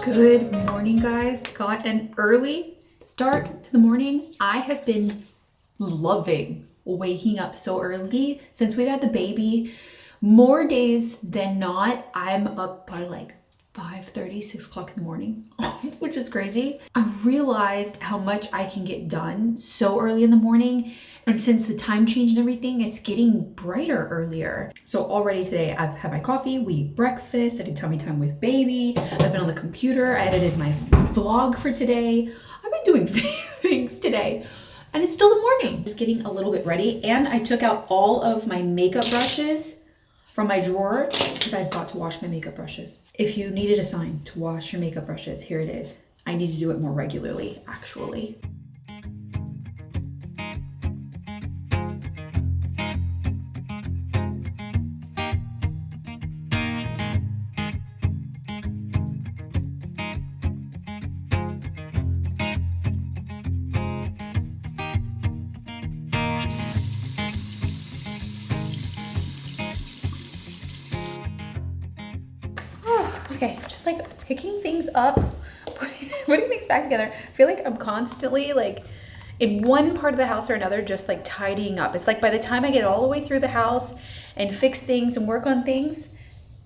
Good morning, guys. Got an early start to the morning. I have been loving waking up so early since we've had the baby. More days than not, I'm up by like 5:30, 6 o'clock in the morning, which is crazy. I realized how much I can get done so early in the morning. And since the time change and everything, it's getting brighter earlier. So already today I've had my coffee, we eat breakfast, I did tummy time with baby. I've been on the computer, I edited my vlog for today. I've been doing things today. And it's still the morning. Just getting a little bit ready. And I took out all of my makeup brushes from my drawer because I've got to wash my makeup brushes. If you needed a sign to wash your makeup brushes, here it is. I need to do it more regularly, actually. Okay, just like picking things up, putting things back together. I feel like I'm constantly like in one part of the house or another, just like tidying up. It's like by the time I get all the way through the house and fix things and work on things,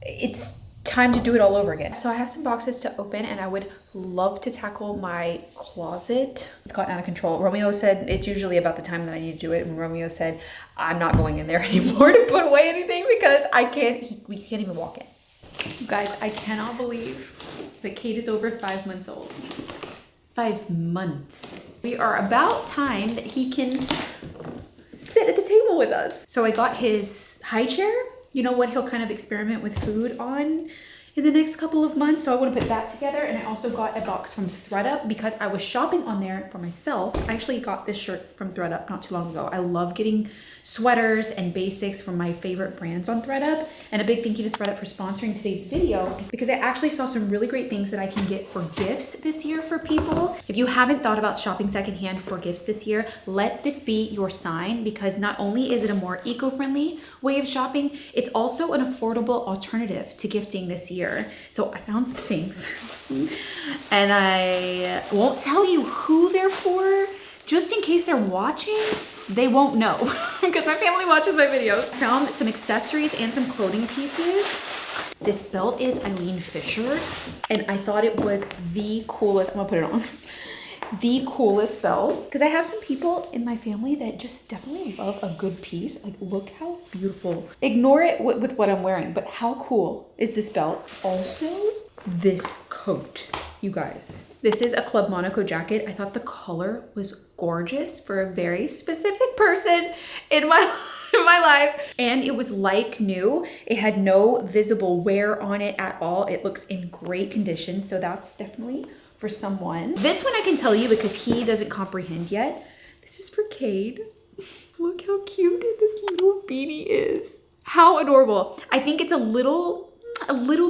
it's time to do it all over again. So I have some boxes to open and I would love to tackle my closet. It's gotten out of control. Romeo said it's usually about the time that I need to do it. And Romeo said, I'm not going in there anymore to put away anything because we can't even walk in. You guys, I cannot believe that Kate is over 5 months old. 5 months. We are about time that he can sit at the table with us. So I got his high chair. You know what he'll kind of experiment with food on in the next couple of months. So I want to put that together. And I also got a box from ThredUp because I was shopping on there for myself. I actually got this shirt from ThredUp not too long ago. I love getting sweaters and basics from my favorite brands on ThredUp. And a big thank you to ThredUp for sponsoring today's video because I actually saw some really great things that I can get for gifts this year for people. If you haven't thought about shopping secondhand for gifts this year, let this be your sign because not only is it a more eco-friendly way of shopping, it's also an affordable alternative to gifting this year. So I found some things and I won't tell you who they're for, just in case they're watching, they won't know because my family watches my videos. Found some accessories and some clothing pieces. This belt is Eileen Fisher and I thought it was the coolest. I'm gonna put it on. The coolest belt because I have some people in my family that just definitely love a good piece. Like, look how beautiful. Ignore it with what I'm wearing, but how cool is this belt? Also, this coat, you guys. This is a Club Monaco jacket. I thought the color was gorgeous for a very specific person in my life. And it was like new. It had no visible wear on it at all. It looks in great condition. So that's definitely for someone. This one I can tell you because he doesn't comprehend yet. This is for Cade. Look how cute this little beanie is. How adorable. I think it's a little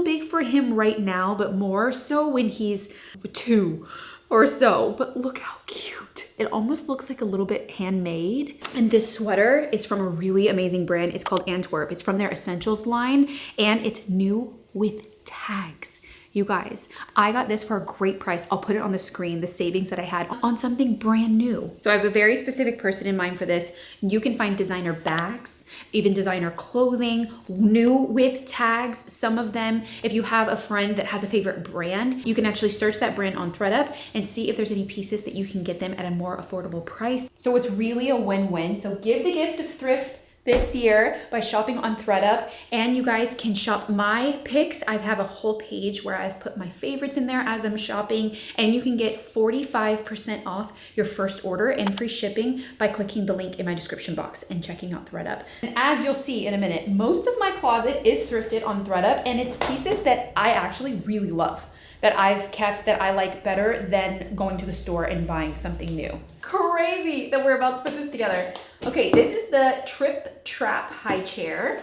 big for him right now, but more so when he's 2 or so. But look how cute. It almost looks like a little bit handmade. And this sweater is from a really amazing brand. It's called Antwerp. It's from their Essentials line and it's new with tags. You guys, I got this for a great price. I'll put it on the screen, the savings that I had on something brand new. So I have a very specific person in mind for this. You can find designer bags, even designer clothing, new with tags. Some of them, if you have a friend that has a favorite brand, you can actually search that brand on ThredUp and see if there's any pieces that you can get them at a more affordable price. So it's really a win-win. So give the gift of thrift this year by shopping on ThredUp, and you guys can shop my picks. I have a whole page where I've put my favorites in there as I'm shopping, and you can get 45% off your first order and free shipping by clicking the link in my description box and checking out ThredUp. And as you'll see in a minute, most of my closet is thrifted on ThredUp, and it's pieces that I actually really love, that I've kept, that I like better than going to the store and buying something new. Crazy that we're about to put this together. Okay, this is the Trip Trap high chair.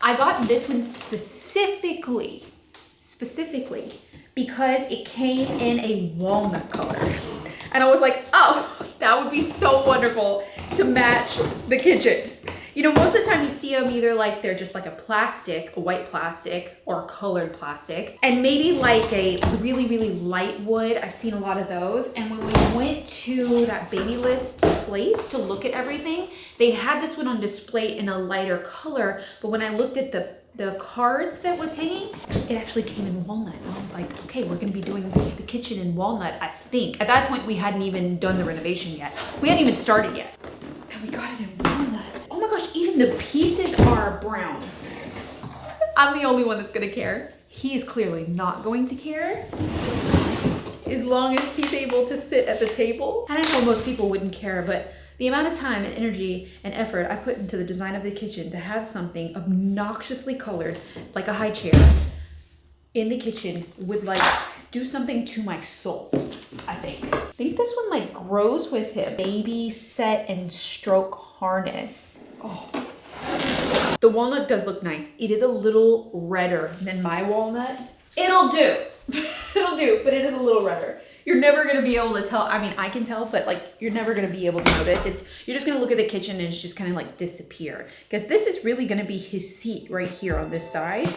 I got this one specifically because it came in a walnut color. And I was like, oh, that would be so wonderful to match the kitchen. You know, most of the time you see them either like they're just like a plastic, a white plastic, or a colored plastic. And maybe like a really, really light wood. I've seen a lot of those. And when we went to that baby list place to look at everything, they had this one on display in a lighter color. But when I looked at the cards that was hanging, it actually came in walnut. And I was like, okay, we're gonna be doing the kitchen in walnut, I think. At that point, we hadn't even done the renovation yet. We hadn't even started yet. And we got it in walnut. Oh my gosh, even the pieces are brown. I'm the only one that's gonna care. He is clearly not going to care. As long as he's able to sit at the table. I know most people wouldn't care, but the amount of time and energy and effort I put into the design of the kitchen to have something obnoxiously colored, like a high chair, in the kitchen would like do something to my soul, I think. I think this one like grows with him. Baby set and stroke harness. Oh. The walnut does look nice. It is a little redder than my walnut. It'll do. It'll do, but it is a little redder. You're never gonna be able to tell. I mean, I can tell, but like you're never gonna be able to notice. You're just gonna look at the kitchen and it's just gonna like disappear. Because this is really gonna be his seat right here on this side.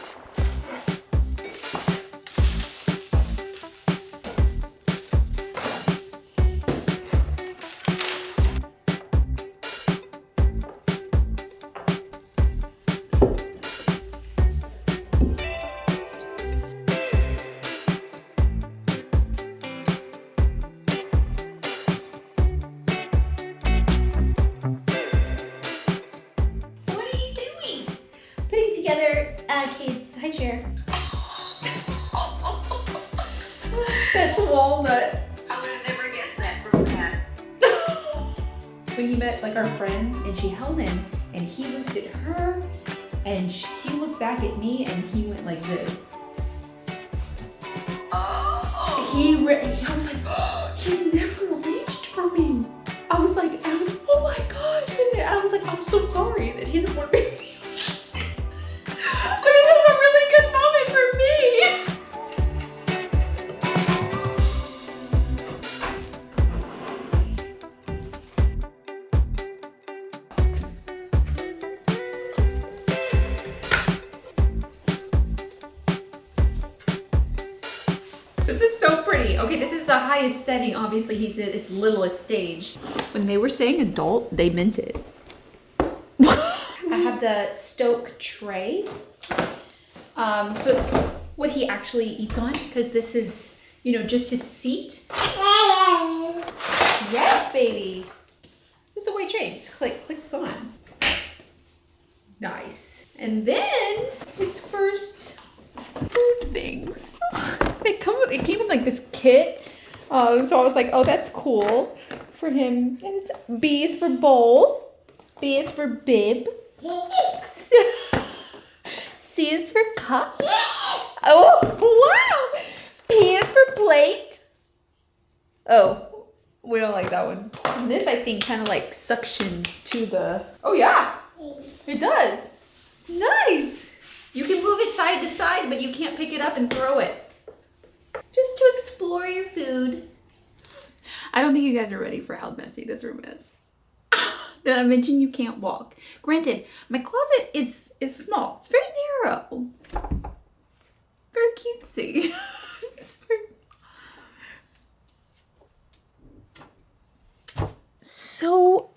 Together, Kate's high chair. That's walnut. I would have never guessed that from that. When you met like our friends and she held him and he looked at her and he looked back at me and he went like this. I was like, oh, he's never reached for me. I was like, oh my gosh. And I was like, I'm so sorry that he didn't want to be with you. But this is a really good moment for me. This is so pretty. Okay, this is the highest setting. Obviously, he's at his littlest stage. When they were saying adult, they meant it. I have the Stoke tray. So it's what he actually eats on, because this is, you know, just his seat. Yes, baby. This is a white tray. Just clicks on. Nice. And then his first food things. It came in like this kit. So I was like, oh, that's cool for him. And it's B is for bowl. B is for bib. C is for cup. Oh, wow. P is for plate. Oh, we don't like that one. And this, I think, kind of like suctions to the... Oh, yeah. It does. Nice. You can move it side to side, but you can't pick it up and throw it. Just to explore your food. I don't think you guys are ready for how messy this room is. Did I mention you can't walk? Granted, my closet is small. It's very narrow. It's very cutesy. It's very so,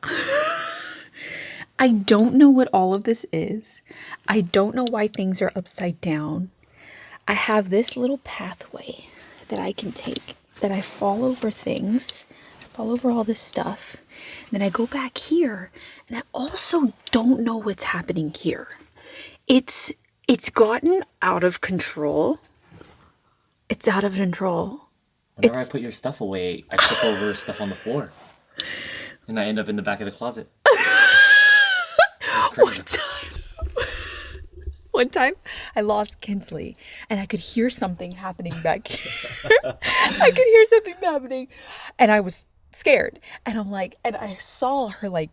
I don't know what all of this is. I don't know why things are upside down. I have this little pathway that I can take, that I fall over things. I fall over all this stuff. And then I go back here, and I also don't know what's happening here. It's gotten out of control. It's out of control. Whenever I put your stuff away, I trip over stuff on the floor. And I end up in the back of the closet. One time, I lost Kinsley, and I could hear something happening back here. I could hear something happening, and I was scared. And I'm like, and I saw her like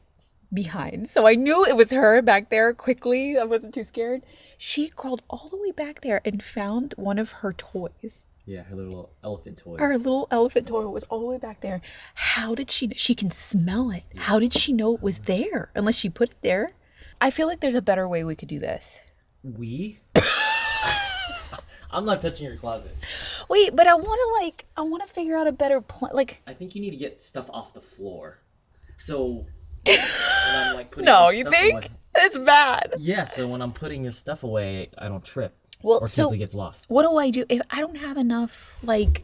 behind. So I knew it was her back there quickly. I wasn't too scared. She crawled all the way back there and found one of her toys. Yeah, her little elephant toy. Her little elephant toy was all the way back there. How did she know? She can smell it. How did she know it was there? Unless she put it there. I feel like there's a better way we could do this. We? I'm not touching your closet. Wait, but I want to figure out a better plan. Like, I think you need to get stuff off the floor. So when I'm like putting no, your you stuff think? away, It's bad. yeah, so when I'm putting your stuff away, I don't trip. Well, Or so it gets lost. what do I do if I don't have enough? Like,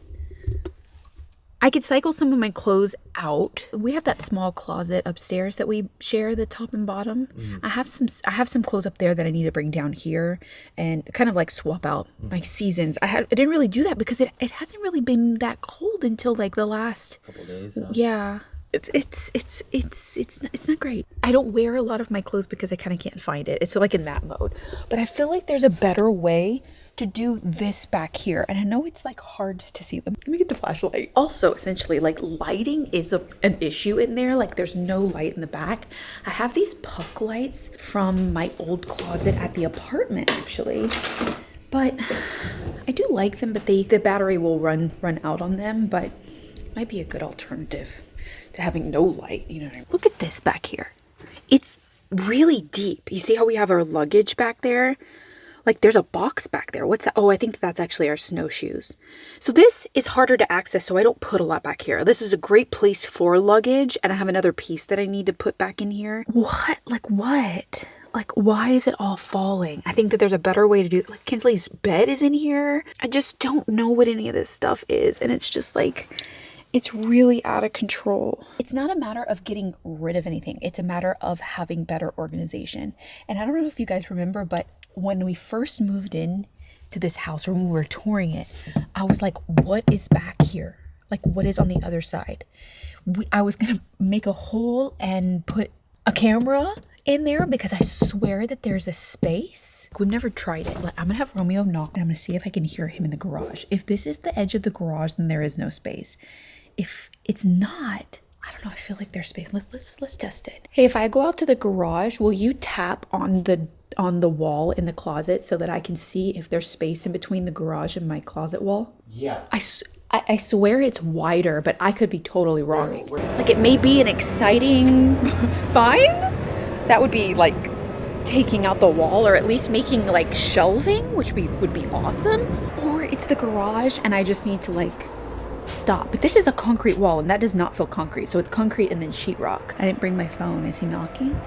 I could cycle some of my clothes out. We have that small closet upstairs that we share, the top and bottom. I have some clothes up there that I need to bring down here and kind of like swap out my seasons. I didn't really do that because it hasn't really been that cold until like the last Couple days. yeah. It's not great. I don't wear a lot of my clothes because I kind of can't find it. It's like in that mode. But I feel like there's a better way to do this back here. And I know it's like hard to see them. Let me get the flashlight. Also, essentially, like lighting is an issue in there. Like there's no light in the back. I have these puck lights from my old closet at the apartment actually. But I do like them, but the battery will run out on them, but it might be a good alternative to having no light, you know what I mean? Look at this back here. It's really deep. You see how we have our luggage back there? Like there's a box back there. What's that? Oh, I think that's actually our snowshoes. So this is harder to access, so I don't put a lot back here. This is a great place for luggage, and I have another piece that I need to put back in here. What? Like what? Like why is it all falling? I think that there's a better way to do it. Like Kinsley's bed is in here. I just don't know what any of this stuff is, and it's just like, it's really out of control. It's not a matter of getting rid of anything. It's a matter of having better organization. And I don't know if you guys remember, but when we first moved in to this house, or when we were touring it, I was like, what is back here? Like what is on the other side? I was gonna make a hole and put a camera in there because I swear that there's a space. We've never tried it. Like, I'm gonna have Romeo knock and I'm gonna see if I can hear him in the garage. If this is the edge of the garage, then there is no space. If it's not, I don't know, I feel like there's space. Let's test it. Hey, if I go out to the garage, will you tap on the wall in the closet so that I can see if there's space in between the garage and my closet wall? Yeah. I swear it's wider, but I could be totally wrong. Like it may be an exciting find. That would be like taking out the wall, or at least making like shelving, which would be awesome. Or it's the garage and I just need to like stop. But this is a concrete wall and that does not feel concrete. So it's concrete and then sheetrock. I didn't bring my phone. Is he knocking?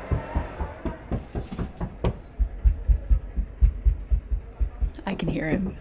I can hear him.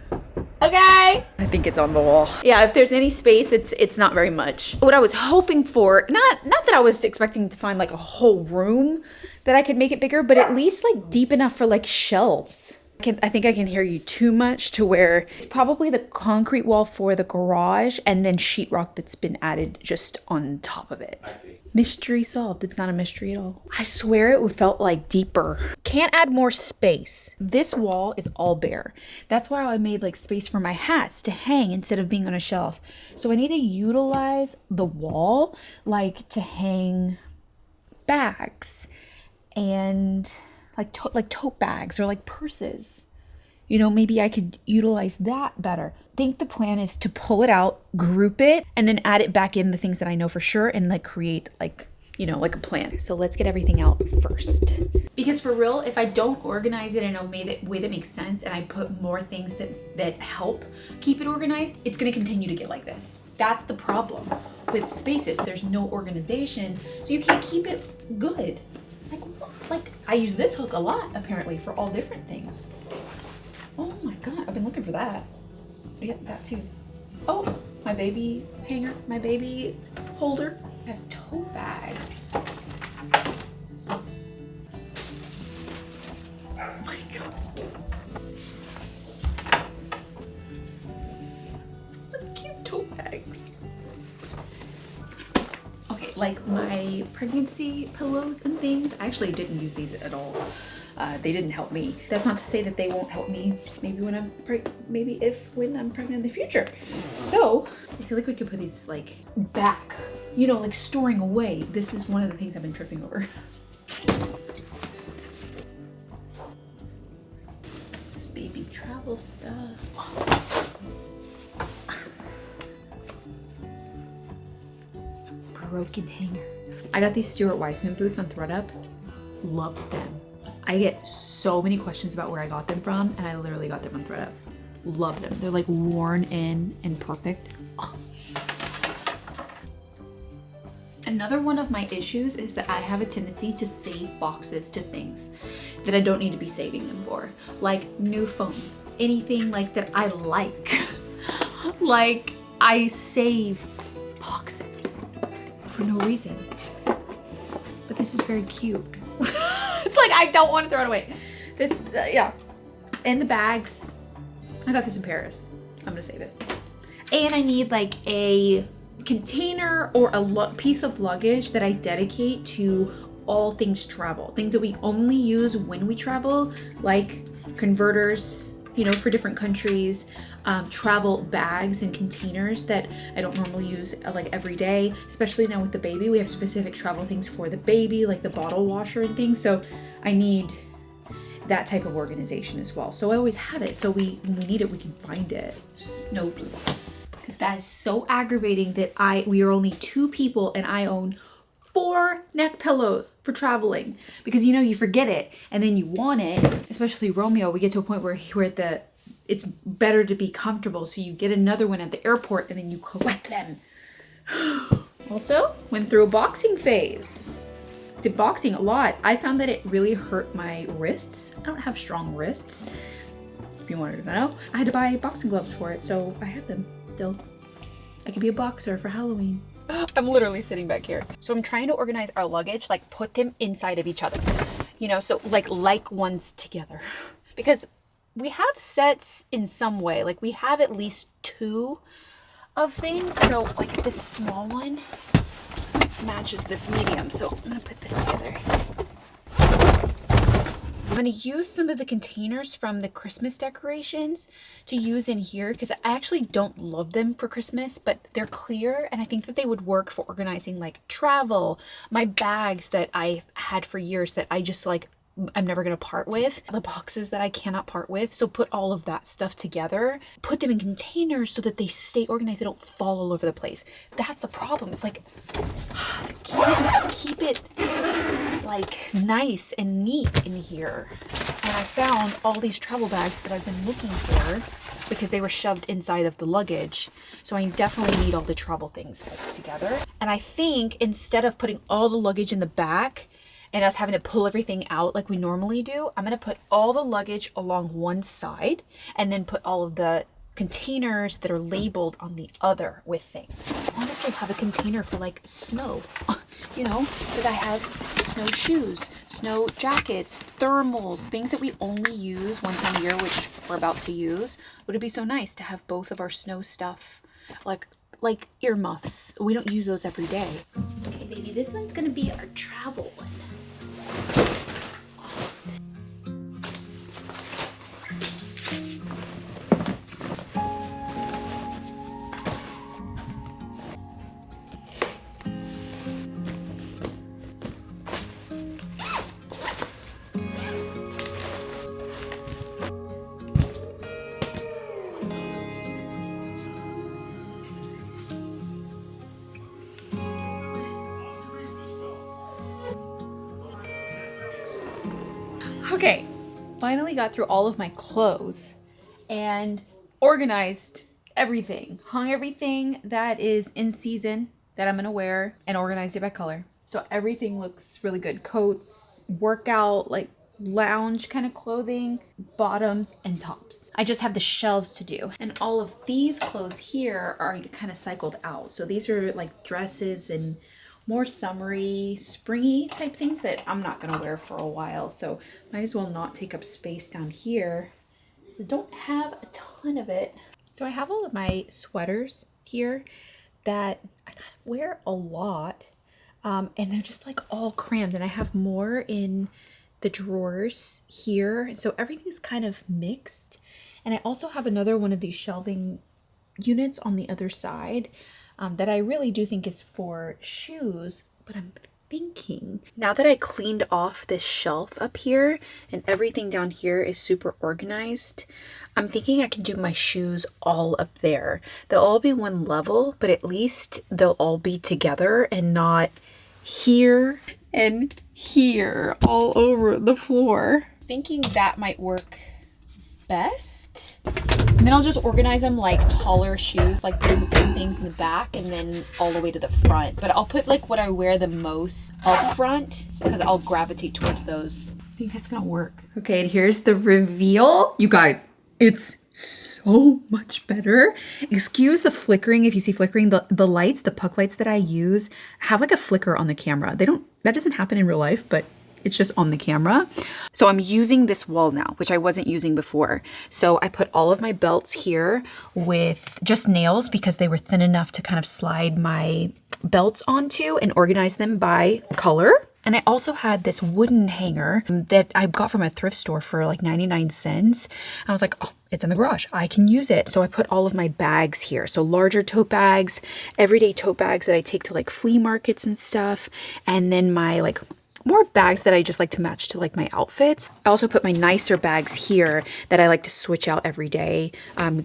Okay. I think it's on the wall. Yeah, if there's any space, it's not very much. What I was hoping for, not that I was expecting to find like a whole room that I could make it bigger, but at least like deep enough for like shelves. I think I can hear you too much to where it's probably the concrete wall for the garage and then sheetrock that's been added just on top of it. I see. Mystery solved. It's not a mystery at all. I swear it felt like deeper. Can't add more space. This wall is all bare. That's why I made like space for my hats to hang instead of being on a shelf. So I need to utilize the wall like to hang bags and like tote bags or like purses. You know, maybe I could utilize that better. I think the plan is to pull it out, group it, and then add it back in the things that I know for sure and like create like, you know, like a plan. So let's get everything out first. Because for real, if I don't organize it in a way that makes sense and I put more things that help keep it organized, it's gonna continue to get like this. That's the problem with spaces. There's no organization, so you can't keep it good. Like I use this hook a lot apparently for all different things. Oh my god, I've been looking for that. Yeah, that too. Oh, my baby hanger, my baby holder. I have tote bags. Oh my god. Some cute tote bags. Okay, like my pregnancy pillows and things. I actually didn't use these at all. They didn't help me. That's not to say that they won't help me maybe when I'm when I'm pregnant in the future. So I feel like we could put these like back, you know, like storing away. This is one of the things I've been tripping over. This is baby travel stuff. Broken hanger. I got these Stuart Weitzman boots on ThredUp. Love them. I get so many questions about where I got them from, and I literally got them on ThreadUp. Love them. They're like worn in and perfect. Oh. Another one of my issues is that I have a tendency to save boxes to things that I don't need to be saving them for. Like new phones, anything like that I like. Like I save boxes for no reason. But this is very cute. It's like, I don't want to throw it away. This, yeah. And the bags. I got this in Paris. I'm gonna save it. And I need like a container or a piece of luggage that I dedicate to all things travel. Things that we only use when we travel, like converters, you know, for different countries, travel bags and containers that I don't normally use like every day, especially now with the baby. We have specific travel things for the baby, like the bottle washer and things. So I need that type of organization as well. So I always have it. So when we need it, we can find it. Snow boots. Because that is so aggravating that we are only 2 people and I own 4 neck pillows for traveling. Because you know, you forget it and then you want it, especially Romeo. We get to a point where we're at it's better to be comfortable. So you get another one at the airport and then you collect them. Also, went through a boxing phase. Did boxing a lot. I found that it really hurt my wrists. I don't have strong wrists, if you wanted to know. I had to buy boxing gloves for it, so I have them still. I could be a boxer for Halloween. I'm literally sitting back here. So I'm trying to organize our luggage, like put them inside of each other. You know, so like ones together. Because we have sets in some way. Like we have at least 2 of things. So like this small one matches this medium, so I'm gonna put this together. I'm gonna use some of the containers from the Christmas decorations to use in here because I actually don't love them for Christmas, but they're clear and I think that they would work for organizing like travel, my bags that I had for years that I just like I'm never gonna part with, the boxes that I cannot part with. So put all of that stuff together, put them in containers so that they stay organized, they don't fall all over the place. That's the problem. It's like, keep it like nice and neat in here. And I found all these travel bags that I've been looking for because they were shoved inside of the luggage. So I definitely need all the travel things together. And I think instead of putting all the luggage in the back, and us having to pull everything out like we normally do, I'm gonna put all the luggage along one side and then put all of the containers that are labeled on the other with things. Honestly, have a container for like snow, you know, because I have snow shoes, snow jackets, thermals, things that we only use one time a year, which we're about to use. Would it be so nice to have both of our snow stuff, like earmuffs? We don't use those every day. Okay, baby, this one's gonna be our travel one. Okay, finally got through all of my clothes and organized everything, hung everything that is in season that I'm gonna wear and organized it by color. So everything looks really good. Coats, workout, like lounge kind of clothing, bottoms and tops. I just have the shelves to do. And all of these clothes here are kind of cycled out. So these are like dresses and more summery, springy type things that I'm not gonna wear for a while. So might as well not take up space down here. I don't have a ton of it. So I have all of my sweaters here that I kind of wear a lot. And they're just like all crammed, and I have more in the drawers here. And so everything's kind of mixed. And I also have another one of these shelving units on the other side that I really do think is for shoes, but I'm thinking now that I cleaned off this shelf up here and everything down here is super organized, I'm thinking I can do my shoes all up there. They'll all be one level, but at least they'll all be together and not here and here all over the floor. Thinking that might work best. And then I'll just organize them like taller shoes, like boots and things in the back, and then all the way to the front. But I'll put like what I wear the most up front because I'll gravitate towards those. I think that's gonna work. Okay, and here's the reveal. You guys, it's so much better. Excuse the flickering if you see flickering. The lights, the puck lights that I use have like a flicker on the camera. That doesn't happen in real life, but it's just on the camera. So I'm using this wall now, which I wasn't using before. So I put all of my belts here with just nails because they were thin enough to kind of slide my belts onto and organize them by color. And I also had this wooden hanger that I got from a thrift store for like 99 cents. I was like, oh, it's in the garage. I can use it. So I put all of my bags here. So larger tote bags, everyday tote bags that I take to like flea markets and stuff. And then my like more bags that I just like to match to like my outfits. I also put my nicer bags here that I like to switch out every day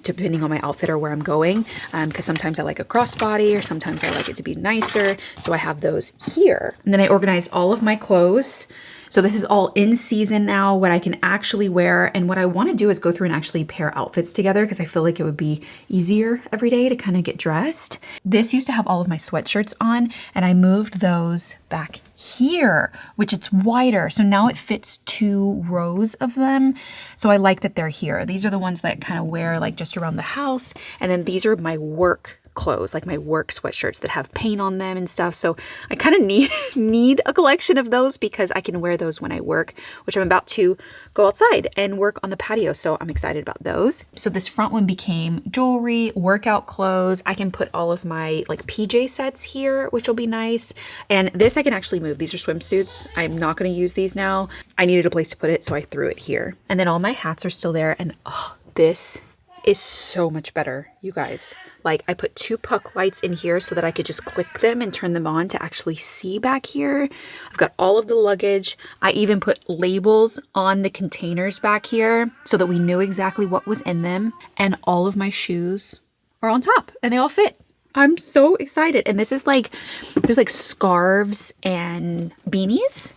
depending on my outfit or where I'm going, because sometimes I like a crossbody or sometimes I like it to be nicer. So I have those here. And then I organize all of my clothes. So this is all in season now, what I can actually wear. And what I want to do is go through and actually pair outfits together because I feel like it would be easier every day to kind of get dressed. This used to have all of my sweatshirts on and I moved those back here, which it's wider. So now it fits 2 rows of them. So I like that they're here. These are the ones that I kind of wear like just around the house. And then these are my work clothes, like my work sweatshirts that have paint on them and stuff. So I kind of need a collection of those because I can wear those when I work, which I'm about to go outside and work on the patio. So I'm excited about those. So this front one became jewelry, workout clothes. I can put all of my like PJ sets here, which will be nice. And this I can actually move. These are swimsuits. I'm not going to use these now. I needed a place to put it, so I threw it here. And then all my hats are still there. And oh, this is so much better, you guys. Like I put 2 puck lights in here so that I could just click them and turn them on to actually see back here. I've got all of the luggage. I even put labels on the containers back here so that we knew exactly what was in them. And all of my shoes are on top and they all fit. I'm so excited. And this is like, there's like scarves and beanies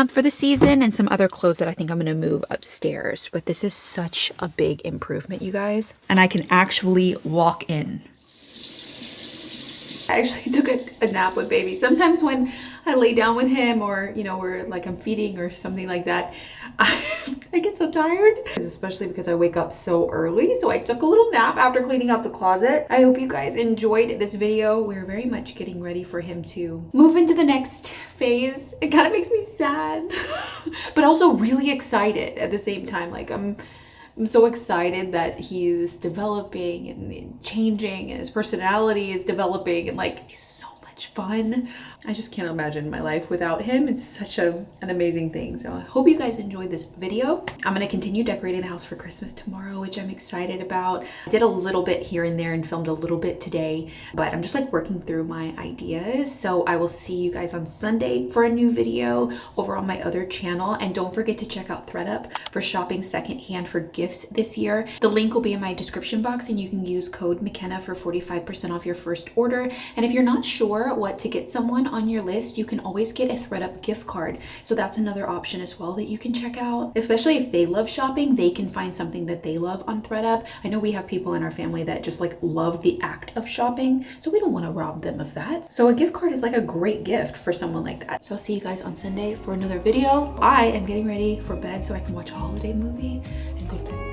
for the season and some other clothes that I think I'm going to move upstairs. But this is such a big improvement, you guys. And I can actually walk in. I actually took a nap with baby. Sometimes when I lay down with him or, you know, we're like I'm feeding or something like that, I get so tired, especially because I wake up so early. So I took a little nap after cleaning out the closet. I hope you guys enjoyed this video. We're very much getting ready for him to move into the next phase. It kind of makes me sad, but also really excited at the same time. Like I'm so excited that he's developing and changing and his personality is developing and like he's so much fun. I just can't imagine my life without him. It's such an amazing thing. So I hope you guys enjoyed this video. I'm going to continue decorating the house for Christmas tomorrow, which I'm excited about. I did a little bit here and there and filmed a little bit today, but I'm just like working through my ideas. So I will see you guys on Sunday for a new video over on my other channel. And don't forget to check out ThredUp for shopping secondhand for gifts this year. The link will be in my description box and you can use code MaCenna for 45% off your first order. And if you're not sure what to get someone on your list, you can always get a ThredUp gift card. So that's another option as well that you can check out. Especially if they love shopping, they can find something that they love on ThredUp. I know we have people in our family that just like love the act of shopping, so we don't want to rob them of that. So a gift card is like a great gift for someone like that. So I'll see you guys on Sunday for another video. I am getting ready for bed so I can watch a holiday movie and go to bed.